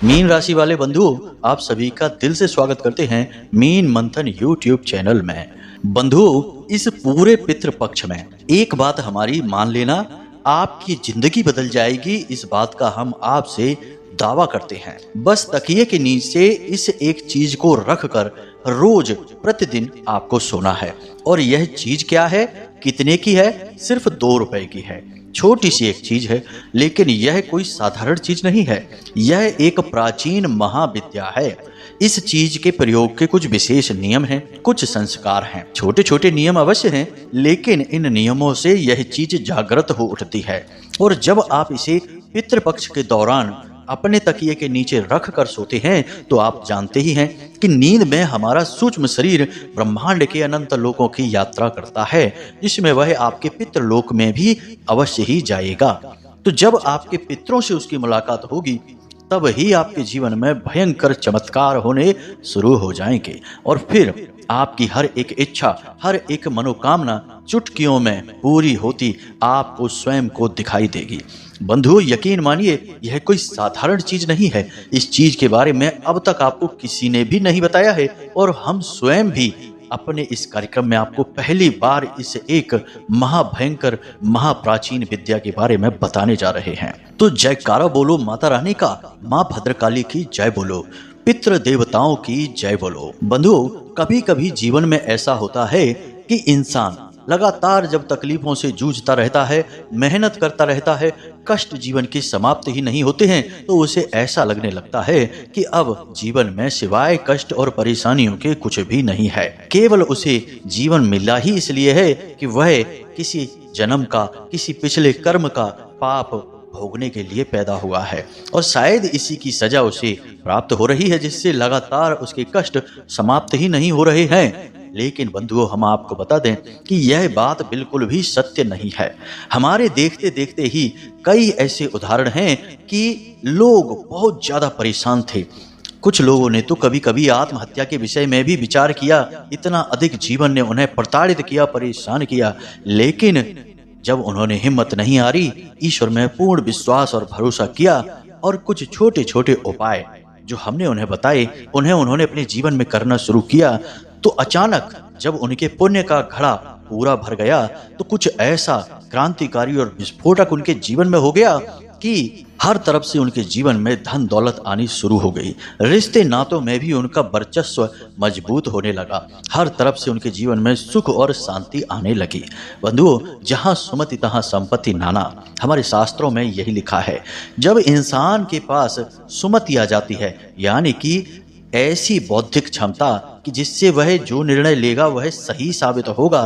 Mean राशि वाले बंधुओं, आप सभी का दिल से स्वागत करते हैं मीन मंथन यूट्यूब चैनल में। बंधुओं, इस पूरे पितृ पक्ष में एक बात हमारी मान लेना, आपकी जिंदगी बदल जाएगी, इस बात का हम आपसे दावा करते हैं। बस तकिए के नीचे इस एक चीज को रखकर रोज प्रतिदिन आपको सोना है। और यह चीज क्या है, कितने की है? सिर्फ 2 रुपए की है। छोटी सी एक चीज है, लेकिन यह कोई साधारण चीज नहीं है। यह एक प्राचीन महाविद्या है। इस चीज के प्रयोग के कुछ विशेष नियम हैं, कुछ संस्कार हैं। छोटे छोटे नियम अवश्य हैं, लेकिन इन नियमों से यह चीज जागृत हो उठती है। और जब आप इसे पितृपक्ष के दौरान अपने तकिए के नीचे रख कर सोते हैं, तो आप जानते ही हैं कि नींद में हमारा सूक्ष्म शरीर ब्रह्मांड के अनंत लोकों की यात्रा करता है, जिसमें वह आपके पितृलोक में भी अवश्य ही जाएगा। तो जब आपके पितरों से उसकी मुलाकात होगी, तब ही आपके जीवन में भयंकर चमत्कार होने शुरू हो जाएंगे। और फिर आपकी हर एक इच्छा, हर एक मनोकामना चुटकियों में पूरी होती आपको स्वयं को दिखाई देगी। बंधुओं, यकीन मानिए, यह कोई साधारण चीज नहीं है। इस चीज के बारे में अब तक आपको किसी ने भी नहीं बताया है, और हम स्वयं भी अपने इस कार्यक्रम में आपको पहली बार इस एक महाभयंकर महाप्राचीन विद्या के बारे में बताने जा रहे हैं। तो जयकारा बोलो माता रानी का, माँ भद्रकाली की जय बोलो, पितृ देवताओं की जय बोलो। बंधुओं, कभी कभी जीवन में ऐसा होता है कि इंसान लगातार जब तकलीफों से जूझता रहता है, मेहनत करता रहता है, कष्ट जीवन की समाप्त ही नहीं होते हैं, तो उसे ऐसा लगने लगता है कि अब जीवन में सिवाय कष्ट और परेशानियों के कुछ भी नहीं है। केवल उसे जीवन मिला ही इसलिए है कि वह किसी जन्म का, किसी पिछले कर्म का पाप भोगने के लिए पैदा हुआ है, और शायद इसी की सजा उसे प्राप्त हो रही है, जिससे लगातार उसके कष्ट समाप्त ही नहीं हो रहे हैं। लेकिन बंधुओं, हम आपको बता दें कि यह बात बिल्कुल भी सत्य नहीं है। हमारे देखते देखते ही कई ऐसे उदाहरण हैं कि लोग बहुत ज्यादा परेशान थे। कुछ लोगों ने तो कभी कभी आत्महत्या के विषय में भी विचार किया। इतना अधिक जीवन ने उन्हें प्रताड़ित किया, परेशान किया। लेकिन जब उन्होंने हिम्मत नहीं हारी, ईश्वर में पूर्ण विश्वास और भरोसा किया, और कुछ छोटे छोटे उपाय जो हमने उन्हें बताए, उन्होंने अपने जीवन में करना शुरू किया, तो अचानक जब उनके पुण्य का घड़ा पूरा भर गया, तो कुछ ऐसा क्रांतिकारी और विस्फोटक उनके जीवन में हो गया कि हर तरफ से उनके जीवन में धन दौलत आनी शुरू हो गई। रिश्ते नातों में भी उनका वर्चस्व मजबूत होने लगा। हर तरफ से उनके जीवन में सुख और शांति आने लगी। बंधुओं, जहाँ सुमति तहाँ संपत्ति नाना, हमारे शास्त्रों में यही लिखा है। जब इंसान के पास सुमति आ जाती है, यानी कि ऐसी बौद्धिक क्षमता कि जिससे वह जो निर्णय लेगा वह सही साबित होगा,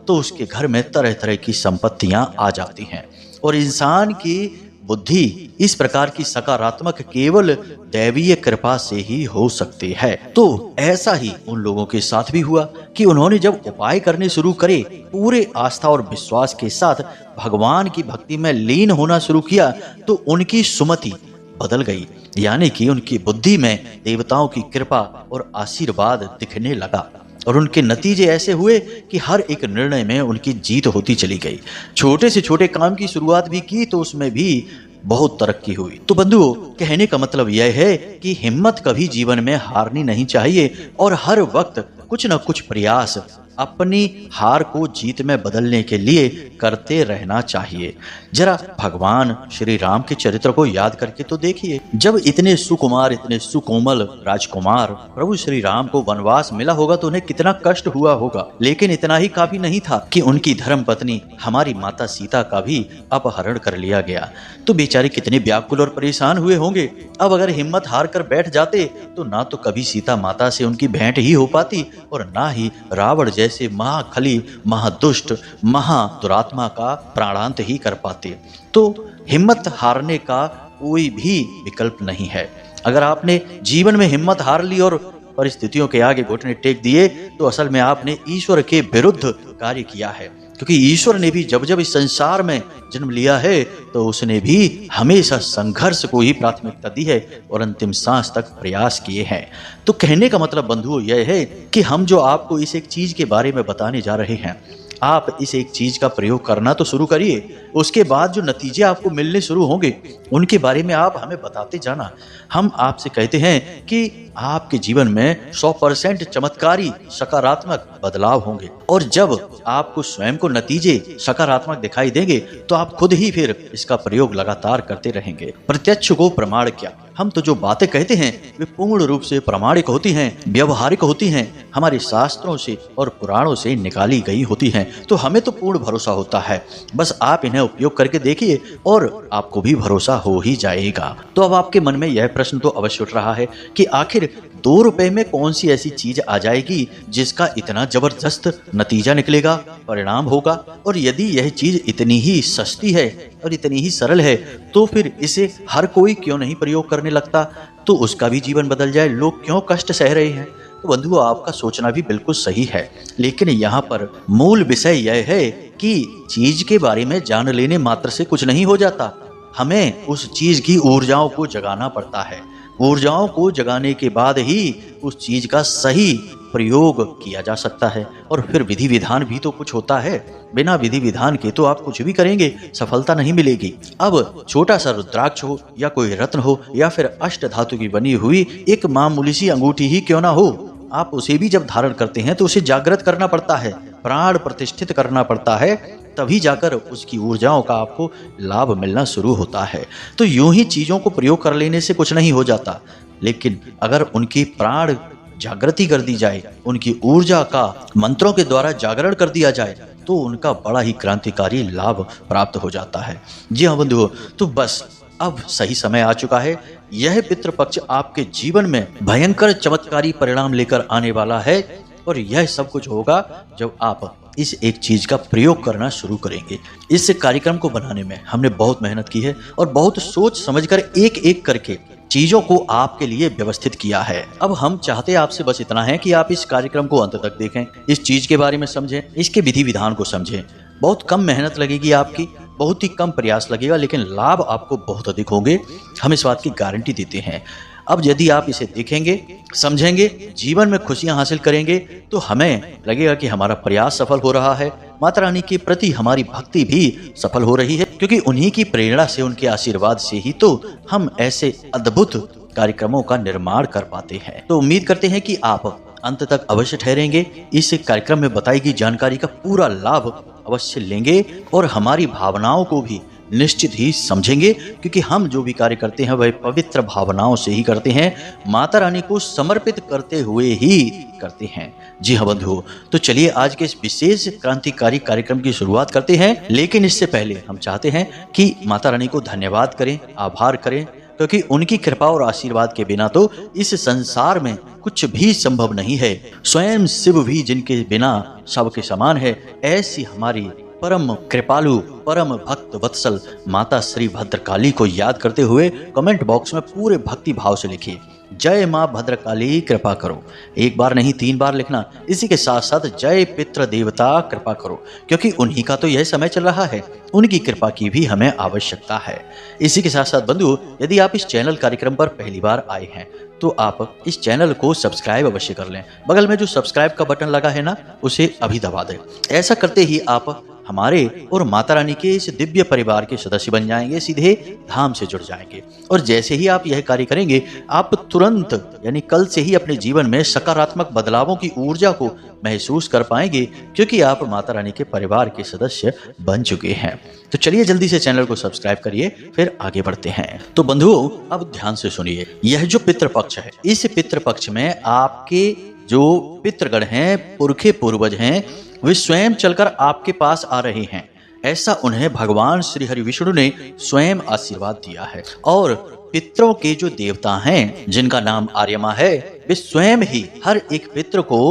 तो उसके घर में तरह तरह की संपत्तियां आ जाती हैं। और इंसान की बुद्धि इस प्रकार की सकारात्मक केवल दैवीय कृपा से ही हो सकती है। तो ऐसा ही उन लोगों के साथ भी हुआ कि उन्होंने जब उपाय करने शुरू करे, पूरे आस्था और विश्वास के साथ भगवान की भक्ति में लीन होना शुरू किया, तो उनकी सुमति बदल गई, यानी कि उनकी बुद्धि में देवताओं की कृपा और आशीर्वाद दिखने लगा। और उनके नतीजे ऐसे हुए कि हर एक निर्णय में उनकी जीत होती चली गई। छोटे से छोटे काम की शुरुआत भी की, तो उसमें भी बहुत तरक्की हुई। तो बंधुओं, कहने का मतलब यह है कि हिम्मत कभी जीवन में हारनी नहीं चाहिए, और हर वक्त कुछ न कुछ प्रयास अपनी हार को जीत में बदलने के लिए करते रहना चाहिए। जरा भगवान श्री राम के चरित्र को याद करके तो देखिए। जब इतने सुकुमार, इतने सुकोमल राजकुमार प्रभु श्री राम को वनवास मिला होगा, तो उन्हें कितना कष्ट हुआ होगा। लेकिन इतना ही काफी नहीं था कि उनकी धर्म पत्नी हमारी माता सीता का भी अपहरण कर लिया गया। तो बेचारे कितने व्याकुल और परेशान हुए होंगे। अब अगर हिम्मत हार कर बैठ जाते, तो ना तो कभी सीता माता से उनकी भेंट ही हो पाती, और ना ही रावण जैसे महाखली, महादुष्ट, महादुरात्मा का प्राणांत ही कर पाते। तो हिम्मत हारने का कोई भी विकल्प नहीं है। अगर आपने जीवन में हिम्मत हार ली और परिस्थितियों के आगे घुटने टेक दिए, तो असल में आपने ईश्वर के विरुद्ध कार्य किया है। क्योंकि ईश्वर ने भी जब जब इस संसार में जन्म लिया है, तो उसने भी हमेशा संघर्ष को ही प्राथमिकता दी है और अंतिम सांस तक प्रयास किए हैं। तो कहने का मतलब बंधुओं यह है कि हम जो आपको इस एक चीज के बारे में बताने जा रहे हैं, आप इस एक चीज का प्रयोग करना तो शुरू करिए। उसके बाद जो नतीजे आपको मिलने शुरू होंगे उनके बारे में आप हमें बताते जाना। हम आपसे कहते हैं कि आपके जीवन में 100% चमत्कारी सकारात्मक बदलाव होंगे, और जब आपको स्वयं को नतीजे सकारात्मक दिखाई देंगे तो आप खुद ही फिर इसका प्रयोग लगातार करते रहेंगे। प्रत्यक्ष को प्रमाण क्या, हम तो जो बातें कहते हैं वे पूर्ण रूप से प्रामाणिक होती हैं, व्यवहारिक होती हैं, हमारे शास्त्रों से और पुराणों से निकाली गई होती हैं, तो हमें तो पूर्ण भरोसा होता है। बस आप इन्हें उपयोग करके देखिए और आपको भी भरोसा हो ही जाएगा। तो अब आपके मन में यह प्रश्न तो अवश्य उठ रहा है कि आखिर 2 रुपए में कौन सी ऐसी चीज आ जाएगी जिसका इतना जबरदस्त नतीजा निकलेगा, परिणाम होगा, और यदि यह चीज इतनी ही सस्ती है और इतनी ही सरल है तो फिर इसे हर कोई क्यों नहीं प्रयोग करने लगता, तो उसका भी जीवन बदल जाए। लोग क्यों कष्ट सह रहे हैं? तो बंधुओं, आपका सोचना भी बिल्कुल सही है, लेकिन यहाँ पर मूल विषय यह है कि चीज के बारे में जान लेने मात्र से कुछ नहीं हो जाता, हमें उस चीज की ऊर्जाओं को जगाना पड़ता है। ऊर्जाओं को जगाने के बाद ही उस चीज का सही प्रयोग किया जा सकता है, और फिर विधि विधान भी तो कुछ होता है। बिना विधि विधान के तो आप कुछ भी करेंगे सफलता नहीं मिलेगी। अब छोटा सा रुद्राक्ष हो या कोई रत्न हो या फिर अष्ट धातु की बनी हुई एक मामूली सी अंगूठी ही क्यों ना हो, आप उसे भी जब धारण करते हैं तो उसे जागृत करना पड़ता है, प्राण प्रतिष्ठित करना पड़ता है, तभी जाकर उसकी ऊर्जाओं का आपको लाभ मिलना शुरू होता है। तो यूं ही चीजों को प्रयोग कर लेने से कुछ नहीं हो जाता, लेकिन अगर उनकी प्राण जागृति कर दी जाए, उनकी ऊर्जा का मंत्रों के द्वारा जागरण कर दिया जाए, तो उनका बड़ा ही क्रांतिकारी लाभ प्राप्त हो जाता है। जी हाँ बंधुओं, तो बस अब सही समय आ चुका है। यह पितृपक्ष आपके जीवन में भयंकर चमत्कारी परिणाम लेकर आने वाला है, और यह सब कुछ होगा जब आप इस एक चीज का प्रयोग करना शुरू करेंगे। इस कार्यक्रम को बनाने में हमने बहुत मेहनत की है और बहुत सोच समझकर एक एक करके चीजों को आपके लिए व्यवस्थित किया है। अब हम चाहते आपसे बस इतना है कि आप इस कार्यक्रम को अंत तक देखें, इस चीज के बारे में समझें, इसके विधि विधान को समझें। बहुत कम मेहनत लगेगी आपकी, बहुत ही कम प्रयास लगेगा, लेकिन लाभ आपको बहुत अधिक होंगे, हम इस बात की गारंटी देते हैं। अब यदि आप इसे देखेंगे, समझेंगे, जीवन में खुशियां हासिल करेंगे, तो हमें लगेगा कि हमारा प्रयास सफल हो रहा है, माता रानी के प्रति हमारी भक्ति भी सफल हो रही है, क्योंकि उन्हीं की प्रेरणा से, उनके आशीर्वाद से ही तो हम ऐसे अद्भुत कार्यक्रमों का निर्माण कर पाते हैं। तो उम्मीद करते हैं कि आप अंत तक अवश्य ठहरेंगे, इस कार्यक्रम में बताई गई जानकारी का पूरा लाभ अवश्य लेंगे और हमारी भावनाओं को भी निश्चित ही समझेंगे, क्योंकि हम जो भी कार्य करते हैं वह पवित्र भावनाओं से ही करते हैं, माता रानी को समर्पित करते हुए ही करते हैं। जी हाँ बंधुओं, तो चलिए आज के इस विशेष क्रांतिकारी कार्यक्रम की शुरुआत करते हैं, लेकिन इससे पहले हम चाहते हैं कि माता रानी को धन्यवाद करें, आभार करें, क्योंकि उनकी कृपा और आशीर्वाद के बिना तो इस संसार में कुछ भी संभव नहीं है। स्वयं शिव भी जिनके बिना सबके समान है, ऐसी हमारी परम कृपालु, परम भक्त वत्सल माता श्री भद्रकाली को याद करते हुए कमेंट बॉक्स में पूरे भक्ति भाव से लिखिए, जय माँ भद्रकाली कृपा करो। एक बार नहीं 3 बार लिखना। इसी के साथ साथ जय पितृ देवता कृपा करो, क्योंकि उन्हीं का तो यह समय चल रहा है, उनकी कृपा की भी हमें आवश्यकता है। इसी के साथ साथ बंधु, यदि आप इस चैनल कार्यक्रम पर पहली बार आए हैं तो आप इस चैनल को सब्सक्राइब अवश्य कर लें। बगल में जो सब्सक्राइब का बटन लगा है ना, उसे अभी दबा दें। ऐसा करते ही आप हमारे और माता रानी के इस दिव्य परिवार के सदस्य बन जाएंगे, सीधे धाम से जुड़ जाएंगे। और जैसे ही आप यह कार्य करेंगे, आप तुरंत यानी कल से ही अपने जीवन में सकारात्मक बदलावों की ऊर्जा को महसूस कर पाएंगे, क्योंकि आप माता रानी के परिवार के सदस्य बन चुके हैं। तो चलिए जल्दी से चैनल को सब्सक्राइब करिए, फिर आगे बढ़ते हैं। तो बंधुओं, अब ध्यान से सुनिए, यह जो पितृपक्ष है, इस पितृपक्ष में आपके जो पितृगण हैं, पुरखे पूर्वज हैं, वे स्वयं चलकर आपके पास आ रहे हैं। ऐसा उन्हें भगवान श्री हरि विष्णु ने स्वयं आशीर्वाद दिया है। और पितरों के जो देवता हैं, जिनका नाम आर्यमा है, वे स्वयं ही हर एक पितृ को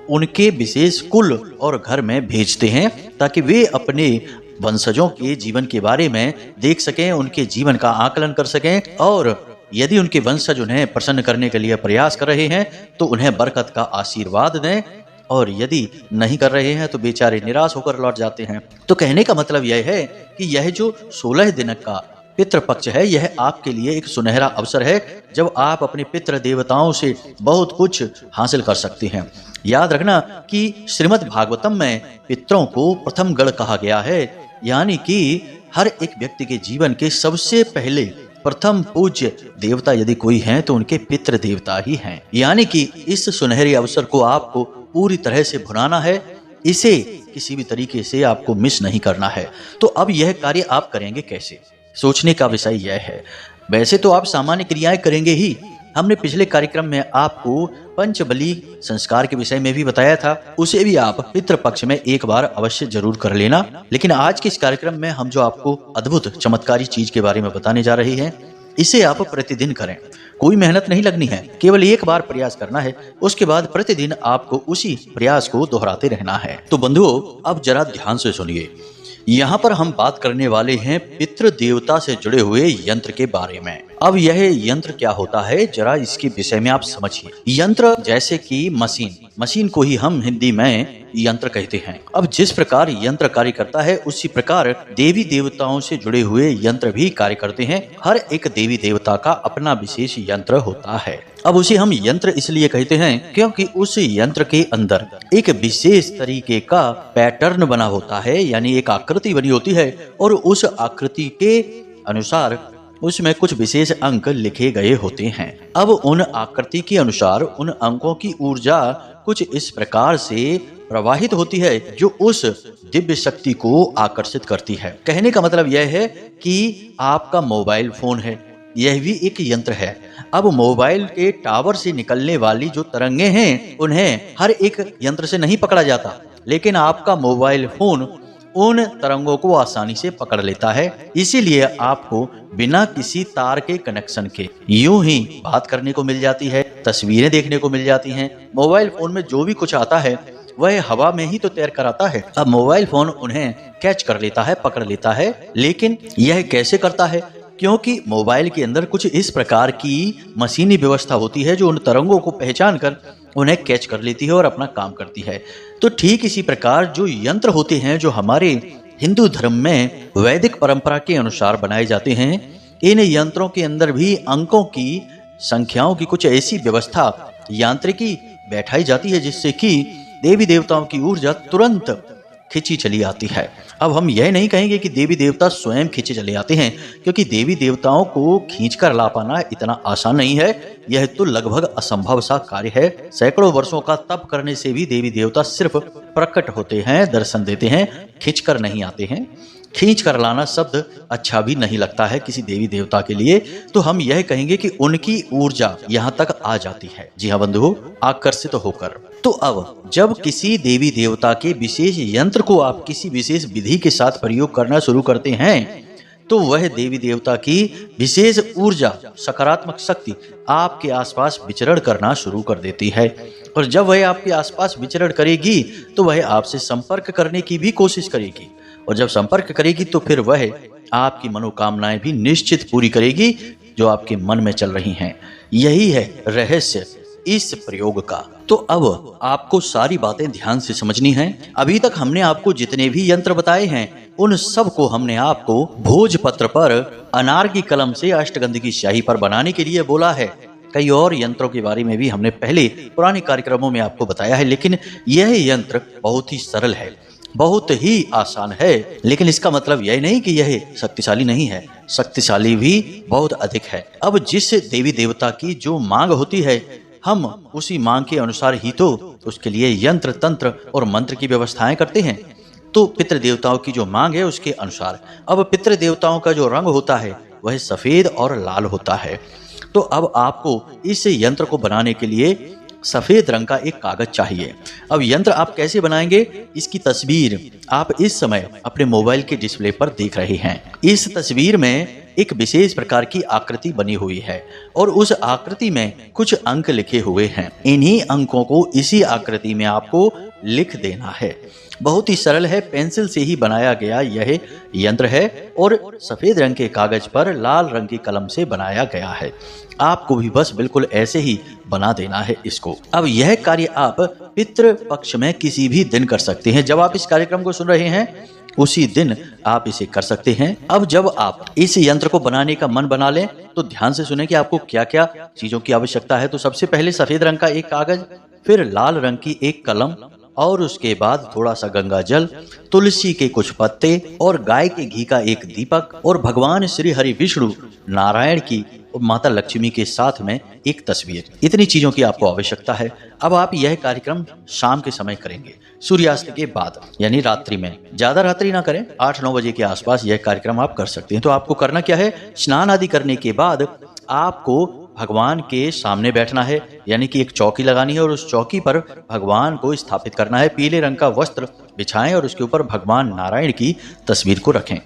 उनके विशेष कुल और घर में भेजते हैं, ताकि वे अपने वंशजों के जीवन के बारे में देख सकें, उनके जीवन का आकलन कर सकें, और यदि उनके वंशज उन्हें प्रसन्न करने के लिए प्रयास कर रहे हैं तो उन्हें बरकत का आशीर्वाद दें, और यदि नहीं कर रहे हैं तो बेचारे निराश होकर लौट जाते हैं। तो कहने का मतलब यह है कि यह जो 16 दिन का पितृपक्ष है, यह आपके लिए एक सुनहरा अवसर है जब आप अपने पितृ देवताओं से बहुत कुछ हासिल कर सकते हैं। याद रखना कि श्रीमद् भागवतम में पितरों को प्रथम गण कहा गया है, यानी कि हर एक व्यक्ति के जीवन के सबसे पहले प्रथम पूज्य देवता यदि कोई हैं तो उनके पितृ देवता ही हैं। यानी कि इस सुनहरे अवसर को आपको पूरी तरह से भुनाना है, इसे किसी भी तरीके से आपको मिस नहीं करना है। तो अब यह कार्य आप करेंगे कैसे, सोचने का विषय यह है। वैसे तो आप सामान्य क्रियाएं करेंगे ही, हमने पिछले कार्यक्रम में आपको पंचबली संस्कार के विषय में भी बताया था, उसे भी आप पितृपक्ष में एक बार अवश्य जरूर कर लेना। लेकिन आज के इस कार्यक्रम में हम जो आपको अद्भुत चमत्कारी चीज के बारे में बताने जा रहे हैं, इसे आप प्रतिदिन करें। कोई मेहनत नहीं लगनी है, केवल एक बार प्रयास करना है, उसके बाद प्रतिदिन आपको उसी प्रयास को दोहराते रहना है। तो बंधुओं, अब जरा ध्यान से सुनिए। यहाँ पर हम बात करने वाले हैं पितृ देवता से जुड़े हुए यंत्र के बारे में। अब यह यंत्र क्या होता है, जरा इसके विषय में आप समझिए। यंत्र जैसे कि मशीन को ही हम हिंदी में यंत्र कहते हैं। अब जिस प्रकार यंत्र कार्य करता है, उसी प्रकार देवी देवताओं से जुड़े हुए यंत्र भी कार्य करते हैं। हर एक देवी देवता का अपना विशेष यंत्र होता है। अब उसे हम यंत्र इसलिए कहते हैं क्योंकि उस यंत्र के अंदर एक विशेष तरीके का पैटर्न बना होता है, यानी एक आकृति बनी होती है, और उस आकृति के अनुसार उसमें कुछ विशेष अंक लिखे गए होते हैं। अब उन आकृति के अनुसार उन अंकों की ऊर्जा कुछ इस प्रकार से प्रवाहित होती है जो उस दिव्य शक्ति को आकर्षित करती है। कहने का मतलब यह है कि आपका मोबाइल फोन है, यह भी एक यंत्र है। अब मोबाइल के टावर से निकलने वाली जो तरंगे हैं, उन्हें हर एक यंत्र से नहीं पकड़ा जाता, लेकिन आपका मोबाइल फोन उन तरंगों को आसानी से पकड़ लेता है। इसीलिए आपको बिना किसी तार के कनेक्शन के यूं ही बात करने को मिल जाती है, तस्वीरें देखने को मिल जाती हैं। मोबाइल फोन में जो भी कुछ आता है वह हवा में ही तो तैर कर आता है। अब मोबाइल फोन उन्हें कैच कर लेता है, पकड़ लेता है, लेकिन यह कैसे करता है? क्योंकि मोबाइल के अंदर कुछ इस प्रकार की मशीनी व्यवस्था होती है जो उन तरंगों को पहचान कर उन्हें कैच कर लेती है और अपना काम करती है। तो ठीक इसी प्रकार जो यंत्र होते हैं, जो हमारे हिंदू धर्म में वैदिक परंपरा के अनुसार बनाए जाते हैं, इन यंत्रों के अंदर भी अंकों की, संख्याओं की कुछ ऐसी व्यवस्था, यांत्रिकी बैठाई जाती है जिससे कि देवी देवताओं की ऊर्जा तुरंत खिंची चली आती है। अब हम यह नहीं कहेंगे कि देवी देवता स्वयं खींचे चले आते हैं, क्योंकि देवी देवताओं को खींचकर ला पाना इतना आसान नहीं है। यह तो लगभग असंभव सा कार्य है। सैकड़ों वर्षों का तप करने से भी देवी देवता सिर्फ प्रकट होते हैं, दर्शन देते हैं, खींचकर नहीं आते हैं। खींच कर लाना शब्द अच्छा भी नहीं लगता है किसी देवी देवता के लिए, तो हम यह कहेंगे कि उनकी ऊर्जा यहाँ तक आ जाती है। जी हाँ बंधुओं, आकर्षित होकर। तो अब जब किसी देवी देवता के विशेष यंत्र को आप किसी विशेष विधि के साथ प्रयोग करना शुरू करते हैं, तो वह देवी देवता की विशेष ऊर्जा, सकारात्मक शक्ति आपके आसपास विचरण करना शुरू कर देती है। और जब वह आपके आसपास विचरण करेगी तो वह आपसे संपर्क करने की भी कोशिश करेगी, और जब संपर्क करेगी तो फिर वह आपकी मनोकामनाएं भी निश्चित पूरी करेगी जो आपके मन में चल रही हैं। यही है रहस्य इस प्रयोग का। तो अब आपको सारी बातें ध्यान से समझनी हैं। अभी तक हमने आपको जितने भी यंत्र बताए हैं, उन सब को हमने आपको भोजपत्र पर अनार की कलम से अष्टगंध की स्याही पर बनाने के लिए बोला है। कई और यंत्रों के बारे में भी हमने पहले पुराने कार्यक्रमों में आपको बताया है, लेकिन यह यंत्र बहुत ही सरल है, बहुत ही आसान है। लेकिन इसका मतलब यह नहीं कि यह शक्तिशाली नहीं है, शक्तिशाली भी बहुत अधिक है। अब जिस देवी देवता की जो मांग होती है, हम उसी मांग के अनुसार ही तो उसके लिए यंत्र, तंत्र और मंत्र की व्यवस्थाएं करते हैं। तो पितृ देवताओं की जो मांग है उसके अनुसार, अब पितृ देवताओं का जो रंग होता है वह सफेद और लाल होता है। तो अब आपको इस यंत्र को बनाने के लिए सफेद रंग का एक कागज चाहिए। अब यंत्र आप कैसे बनाएंगे, इसकी तस्वीर आप इस समय अपने मोबाइल के डिस्प्ले पर देख रहे हैं। इस तस्वीर में एक विशेष प्रकार की आकृति बनी हुई है और उस आकृति में कुछ अंक लिखे हुए हैं। इन्हीं अंकों को इसी आकृति में आपको लिख देना है। बहुत ही सरल है, पेंसिल से ही बनाया गया यह यंत्र है और सफेद रंग के कागज पर लाल रंग की कलम से बनाया गया है। आपको भी बस बिल्कुल ऐसे ही बना देना है इसको। अब यह कार्य आप पितृ पक्ष में किसी भी दिन कर सकते हैं। जब आप इस कार्यक्रम को सुन रहे हैं, उसी दिन आप इसे कर सकते हैं। अब जब आप इस यंत्र को बनाने का मन बना लें तो ध्यान से सुने कि आपको क्या क्या चीजों की आवश्यकता है। तो सबसे पहले सफेद रंग का एक कागज, फिर लाल रंग की एक कलम, और उसके बाद थोड़ा सा गंगा जल, तुलसी के कुछ पत्ते और गाय के घी का एक दीपक और भगवान श्री हरि विष्णु नारायण की और माता लक्ष्मी के साथ में एक तस्वीर। इतनी चीजों की आपको आवश्यकता है। अब आप यह कार्यक्रम शाम के समय करेंगे, सूर्यास्त के बाद, यानी रात्रि में। ज्यादा रात्रि ना करें, 8-9 बजे के आसपास यह कार्यक्रम आप कर सकते हैं। तो आपको करना क्या है, स्नान आदि करने के बाद आपको भगवान के सामने बैठना है, यानी कि एक चौकी लगानी है और उस चौकी पर भगवान को स्थापित करना है। पीले रंग का वस्त्र बिछाएं और उसके ऊपर भगवान नारायण की तस्वीर को रखें।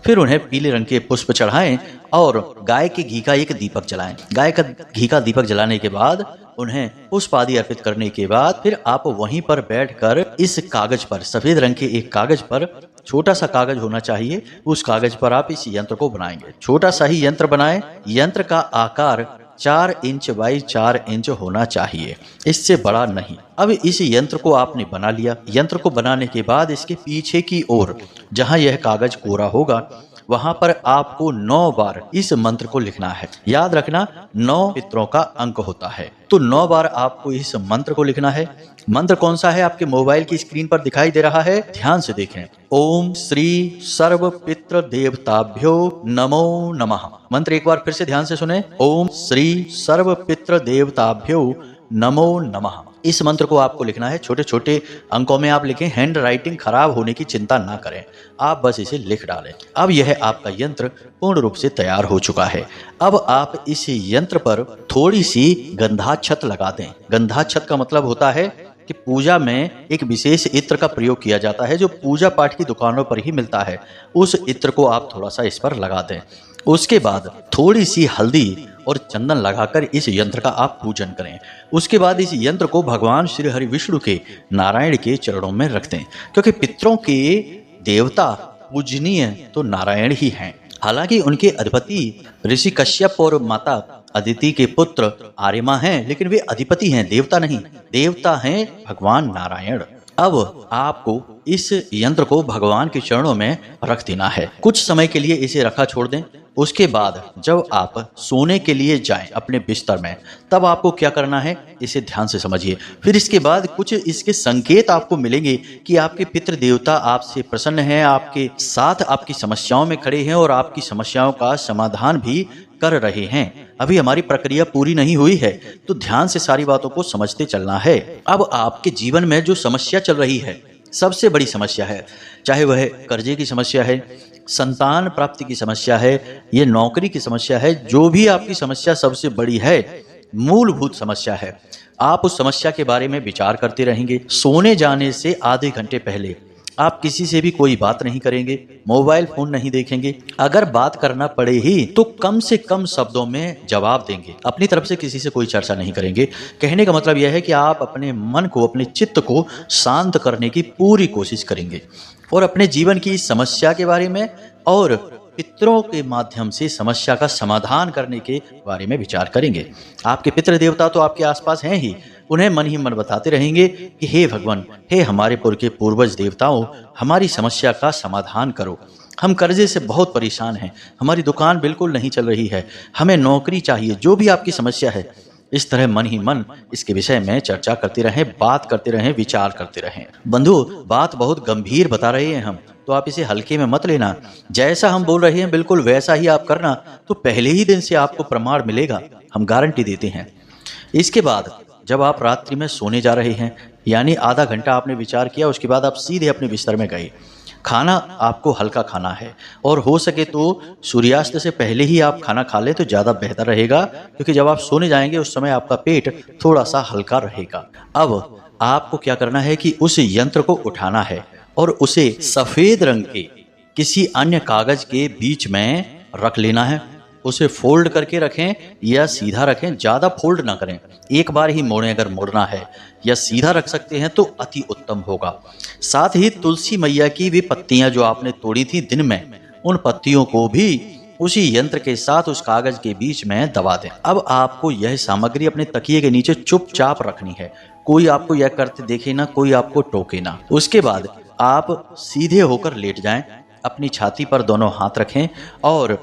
फिर उन्हें पीले रंग के पुष्प चढ़ाएं और गाय के घी का एक दीपक जलाएं। गाय का घी का दीपक जलाने के बाद उन्हें पुष्प आदि अर्पित करने के बाद फिर आप वहीं पर बैठकर इस कागज पर, सफेद रंग के एक कागज पर, छोटा सा कागज होना चाहिए, उस कागज पर आप इस यंत्र को बनाएंगे। छोटा सा ही यंत्र बनाएं। यंत्र का आकार 4 इंच बाई 4 इंच होना चाहिए, इससे बड़ा नहीं। अब इस यंत्र को आपने बना लिया। यंत्र को बनाने के बाद इसके पीछे की ओर जहां यह कागज कोरा होगा वहां पर आपको 9 बार इस मंत्र को लिखना है। याद रखना 9 पितरों का अंक होता है, तो 9 बार आपको इस मंत्र को लिखना है। मंत्र कौन सा है, आपके मोबाइल की स्क्रीन पर दिखाई दे रहा है, ध्यान से देखें। ओम श्री सर्व पितृ देवताभ्यो नमो नमः। मंत्र एक बार फिर से ध्यान से सुने। ओम श्री सर्व पितृ देवताभ्यो नमो नमः। इस मंत्र को आपको लिखना है। छोटे छोटे अंकों में आप लिखें, हैंड राइटिंग खराब होने की चिंता ना करें, आप बस इसे लिख डालें। अब यह आपका यंत्र पूर्ण रूप से तैयार हो चुका है। अब आप इस यंत्र पर थोड़ी सी गंधाक्षत लगा दें। गंधाक्षत का मतलब होता है कि पूजा में एक विशेष इत्र का प्रयोग किया जाता है जो पूजा पाठ की दुकानों पर ही मिलता है। उस इत्र को आप थोड़ा सा इस पर लगा दें। उसके बाद थोड़ी सी हल्दी और चंदन लगाकर इस यंत्र का आप पूजन करें। उसके बाद इस यंत्र को भगवान श्री हरि विष्णु के नारायण के चरणों में रख दें, क्योंकि पितरों के देवता पूजनीय तो नारायण ही हैं। हालांकि उनके अधिपति ऋषि कश्यप और माता अदिति के पुत्र आर्यमा हैं, लेकिन वे अधिपति हैं, देवता नहीं। देवता हैं भगवान नारायण। अब आपको इस यंत्र को भगवान के चरणों में रख देना है। कुछ समय के लिए इसे रखा छोड़ दें। उसके बाद जब आप सोने के लिए जाएं अपने बिस्तर में, तब आपको क्या करना है, इसे ध्यान से समझिए। फिर इसके बाद कुछ इसके संकेत आपको मिलेंगे कि आपके पितृ देवता आपसे प्रसन्न हैं, आपके साथ आपकी समस्याओं में खड़े हैं और आपकी समस्याओं का समाधान भी कर रहे हैं। अभी हमारी प्रक्रिया पूरी नहीं हुई है, तो ध्यान से सारी बातों को समझते चलना है। अब आपके जीवन में जो समस्या चल रही है, सबसे बड़ी समस्या है, चाहे वह कर्जे की समस्या है, संतान प्राप्ति की समस्या है, ये नौकरी की समस्या है, जो भी आपकी समस्या सबसे बड़ी है, मूलभूत समस्या है, आप उस समस्या के बारे में विचार करते रहेंगे। सोने जाने से आधे घंटे पहले आप किसी से भी कोई बात नहीं करेंगे, मोबाइल फोन नहीं देखेंगे। अगर बात करना पड़े ही तो कम से कम शब्दों में जवाब देंगे। अपनी तरफ से किसी से कोई चर्चा नहीं करेंगे। कहने का मतलब यह है कि आप अपने मन को, अपने चित्त को शांत करने की पूरी कोशिश करेंगे और अपने जीवन की समस्या के बारे में और पितरों के माध्यम से समस्या का समाधान करने के बारे में विचार करेंगे। आपके पितृ देवता तो आपके आसपास हैं ही, उन्हें मन ही मन बताते रहेंगे कि हे भगवान, हे हमारे के पूर्वज देवताओं, हमारी समस्या का समाधान करो। हम कर्जे से बहुत परेशान हैं, हमारी दुकान बिल्कुल नहीं चल रही है, हमें नौकरी चाहिए, जो भी आपकी समस्या है। इस तरह मन ही मन इसके विषय में चर्चा करते रहें, बात करते रहें, विचार करते रहें। बंधु, बात बहुत गंभीर बता रहे हैं हम, तो आप इसे हल्के में मत लेना। जैसा हम बोल रहे हैं बिल्कुल वैसा ही आप करना, तो पहले ही दिन से आपको प्रमाण मिलेगा, हम गारंटी देते हैं। इसके बाद जब आप रात्रि में सोने जा रहे हैं, यानी आधा घंटा आपने विचार किया, उसके बाद आप सीधे अपने बिस्तर में गए। खाना आपको हल्का खाना है और हो सके तो सूर्यास्त से पहले ही आप खाना खा लें तो ज़्यादा बेहतर रहेगा, क्योंकि जब आप सोने जाएंगे उस समय आपका पेट थोड़ा सा हल्का रहेगा। अब आपको क्या करना है कि उस यंत्र को उठाना है और उसे सफ़ेद रंग के किसी अन्य कागज के बीच में रख लेना है। उसे फोल्ड करके रखें या सीधा रखें, ज़्यादा फोल्ड ना करें, एक बार ही मोड़ें। अगर मोड़ना है या सीधा रख सकते हैं तो अति उत्तम होगा। साथ ही तुलसी मैया की भी पत्तियां जो आपने तोड़ी थी दिन में, उन पत्तियों को भी उसी यंत्र के साथ उस कागज के बीच में दबा दें। अब आपको यह सामग्री अपने तकिए के नीचे चुपचाप रखनी है, कोई आपको यह करते देखे ना, कोई आपको टोके ना। उसके बाद आप सीधे होकर लेट जाएं, अपनी छाती पर दोनों हाथ रखें और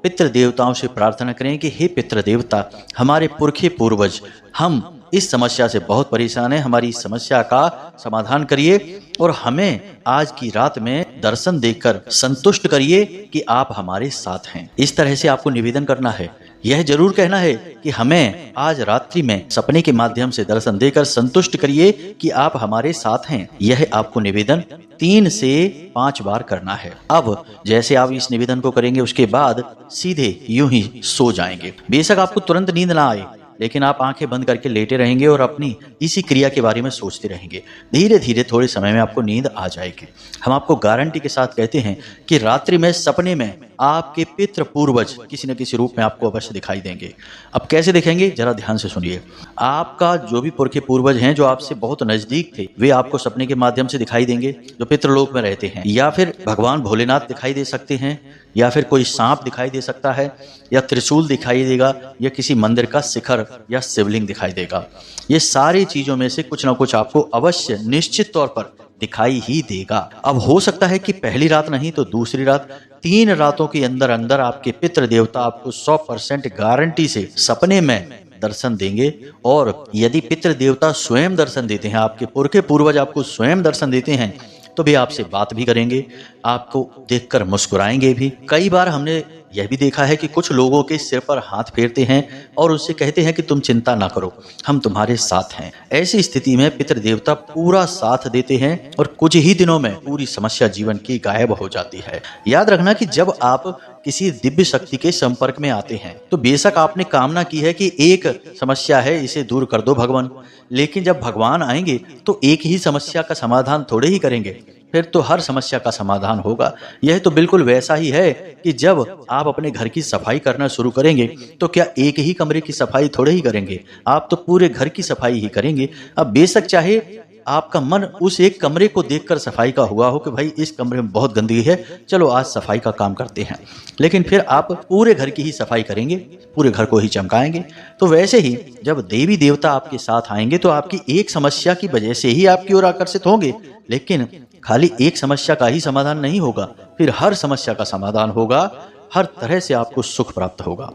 पितृ देवताओं से प्रार्थना करें कि हे पितृ देवता, हमारे पुरखे पूर्वज, हम इस समस्या से बहुत परेशान हैं, हमारी इस समस्या का समाधान करिए और हमें आज की रात में दर्शन देकर संतुष्ट करिए कि आप हमारे साथ हैं। इस तरह से आपको निवेदन करना है। यह जरूर कहना है कि हमें आज रात्रि में सपने के माध्यम से दर्शन देकर संतुष्ट करिए कि आप हमारे साथ हैं। यह आपको निवेदन 3 से 5 बार करना है। अब जैसे आप इस निवेदन को करेंगे उसके बाद सीधे यूं ही सो जाएंगे। बेशक आपको तुरंत नींद ना आए, लेकिन आप आंखें बंद करके लेटे रहेंगे और अपनी इसी क्रिया के बारे में सोचते रहेंगे। धीरे धीरे थोड़े समय में आपको नींद आ जाएगी। हम आपको गारंटी के साथ कहते हैं कि रात्रि में सपने में आपके पितृ पूर्वज किसी न किसी रूप में आपको अवश्य दिखाई देंगे। अब कैसे दिखेंगे, जरा ध्यान से सुनिए। आपका जो भी पुरखे पूर्वज हैं जो आपसे बहुत नजदीक थे, वे आपको सपने के माध्यम से दिखाई देंगे, जो पितृलोक में रहते हैं। या फिर भगवान भोलेनाथ दिखाई दे सकते हैं, या फिर कोई सांप दिखाई दे सकता है, या त्रिशूल दिखाई देगा, या किसी मंदिर का शिखर या शिवलिंग दिखाई देगा। ये सारी चीजों में से कुछ ना कुछ आपको अवश्य निश्चित तौर पर दिखाई ही देगा। अब हो सकता है कि पहली रात नहीं तो दूसरी रात, 3 रातों के अंदर अंदर आपके पितृ देवता आपको 100% गारंटी से सपने में दर्शन देंगे। और यदि पितृ देवता स्वयं दर्शन देते हैं, आपके पुरखे पूर्वज आपको स्वयं दर्शन देते हैं, तो वे आपसे बात भी करेंगे, आपको देखकर मुस्कुराएंगे भी। कई बार हमने यह भी देखा है कि कुछ लोगों के सिर पर हाथ फेरते हैं और उससे कहते हैं कि तुम चिंता ना करो, हम तुम्हारे साथ हैं। ऐसी स्थिति में पितृ देवता पूरा साथ देते हैं और कुछ ही दिनों में पूरी समस्या जीवन की गायब हो जाती है। याद रखना कि जब आप किसी दिव्य शक्ति के संपर्क में आते हैं तो बेशक आपने कामना की है कि एक समस्या है, इसे दूर कर दो भगवान, लेकिन जब भगवान आएंगे तो एक ही समस्या का समाधान थोड़े ही करेंगे, फिर तो हर समस्या का समाधान होगा। यह तो बिल्कुल वैसा ही है कि जब आप अपने घर की सफाई करना शुरू करेंगे तो क्या एक ही कमरे की सफाई थोड़े ही करेंगे, आप तो पूरे घर की सफाई ही करेंगे। अब बेशक चाहे आपका मन उस एक कमरे को देखकर सफाई का हुआ हो कि भाई इस कमरे में बहुत गंदगी है, चलो आज सफाई का काम करते हैं, लेकिन फिर आप पूरे घर की ही सफाई करेंगे, पूरे घर को ही चमकाएंगे। तो वैसे ही जब देवी देवता आपके साथ आएंगे तो आपकी एक समस्या की वजह से ही आपकी ओर आकर्षित होंगे, लेकिन खाली एक समस्या का ही समाधान नहीं होगा, फिर हर समस्या का समाधान होगा, हर तरह से आपको सुख प्राप्त होगा।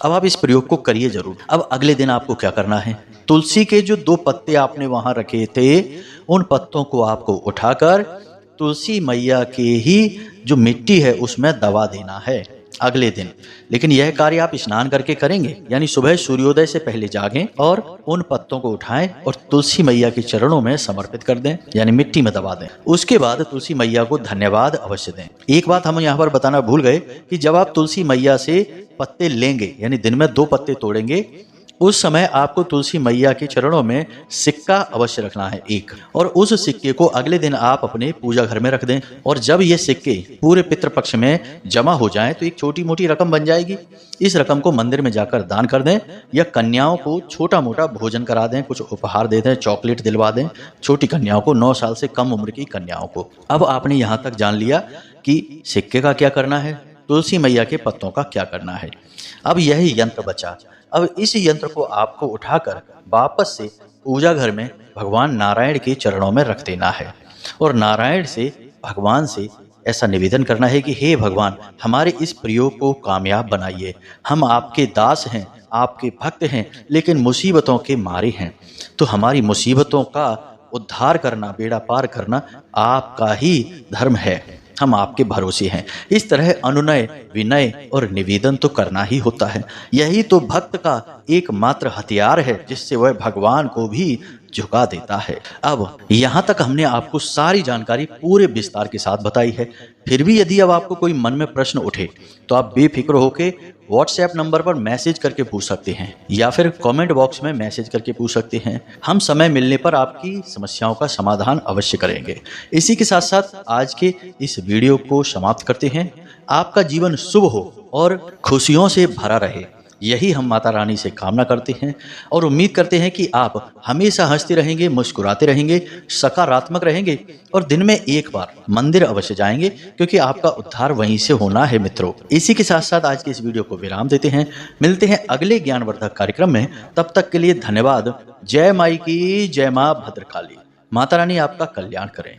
अब आप इस प्रयोग को करिए जरूर। अब अगले दिन आपको क्या करना है, तुलसी के जो 2 पत्ते आपने वहां रखे थे, उन पत्तों को आपको उठाकर तुलसी मैया के ही जो मिट्टी है उसमें दबा देना है अगले दिन। लेकिन यह कार्य आप स्नान करके करेंगे, यानी सुबह सूर्योदय से पहले जागें और उन पत्तों को उठाएं और तुलसी मैया के चरणों में समर्पित कर दें, यानी मिट्टी में दबा दें। उसके बाद तुलसी मैया को धन्यवाद अवश्य दें। एक बात हम यहाँ पर बताना भूल गए कि जब आप तुलसी मैया से पत्ते लेंगे, यानी दिन में 2 पत्ते तोड़ेंगे, उस समय आपको तुलसी मैया के चरणों में सिक्का अवश्य रखना है 1, और उस सिक्के को अगले दिन आप अपने पूजा घर में रख दें। और जब ये सिक्के पूरे पितृपक्ष में जमा हो जाएं तो एक छोटी मोटी रकम बन जाएगी। इस रकम को मंदिर में जाकर दान कर दें, या कन्याओं को छोटा मोटा भोजन करा दें, कुछ उपहार दे दें, चॉकलेट दिलवा दें छोटी कन्याओं को, 9 साल से कम उम्र की कन्याओं को। अब आपने यहाँ तक जान लिया कि सिक्के का क्या करना है, तुलसी मैया के पत्तों का क्या करना है। अब यही यंत्र बचा। अब इस यंत्र को आपको उठाकर वापस से पूजा घर में भगवान नारायण के चरणों में रख देना है और नारायण से, भगवान से ऐसा निवेदन करना है कि हे भगवान, हमारे इस प्रयोग को कामयाब बनाइए। हम आपके दास हैं, आपके भक्त हैं, लेकिन मुसीबतों के मारे हैं, तो हमारी मुसीबतों का उद्धार करना, बेड़ा पार करना आपका ही धर्म है, हम आपके भरोसे हैं। इस तरह अनुनय, विनय और निवेदन तो करना ही होता है। यही तो भक्त का एकमात्र हथियार है जिससे वह भगवान को भी झुका देता है। अब यहाँ तक हमने आपको सारी जानकारी पूरे विस्तार के साथ बताई है। फिर भी यदि अब आपको कोई मन में प्रश्न उठे तो आप बेफिक्र होकर व्हाट्सएप नंबर पर मैसेज करके पूछ सकते हैं, या फिर कमेंट बॉक्स में मैसेज करके पूछ सकते हैं। हम समय मिलने पर आपकी समस्याओं का समाधान अवश्य करेंगे। इसी के साथ साथ आज के इस वीडियो को समाप्त करते हैं। आपका जीवन शुभ हो और खुशियों से भरा रहे, यही हम माता रानी से कामना करते हैं और उम्मीद करते हैं कि आप हमेशा हंसते रहेंगे, मुस्कुराते रहेंगे, सकारात्मक रहेंगे और दिन में एक बार मंदिर अवश्य जाएंगे, क्योंकि आपका उद्धार वहीं से होना है मित्रों। इसी के साथ साथ आज के इस वीडियो को विराम देते हैं। मिलते हैं अगले ज्ञानवर्धक कार्यक्रम में। तब तक के लिए धन्यवाद। जय माई की जय, माँ भद्रकाली। माता रानी आपका कल्याण करें।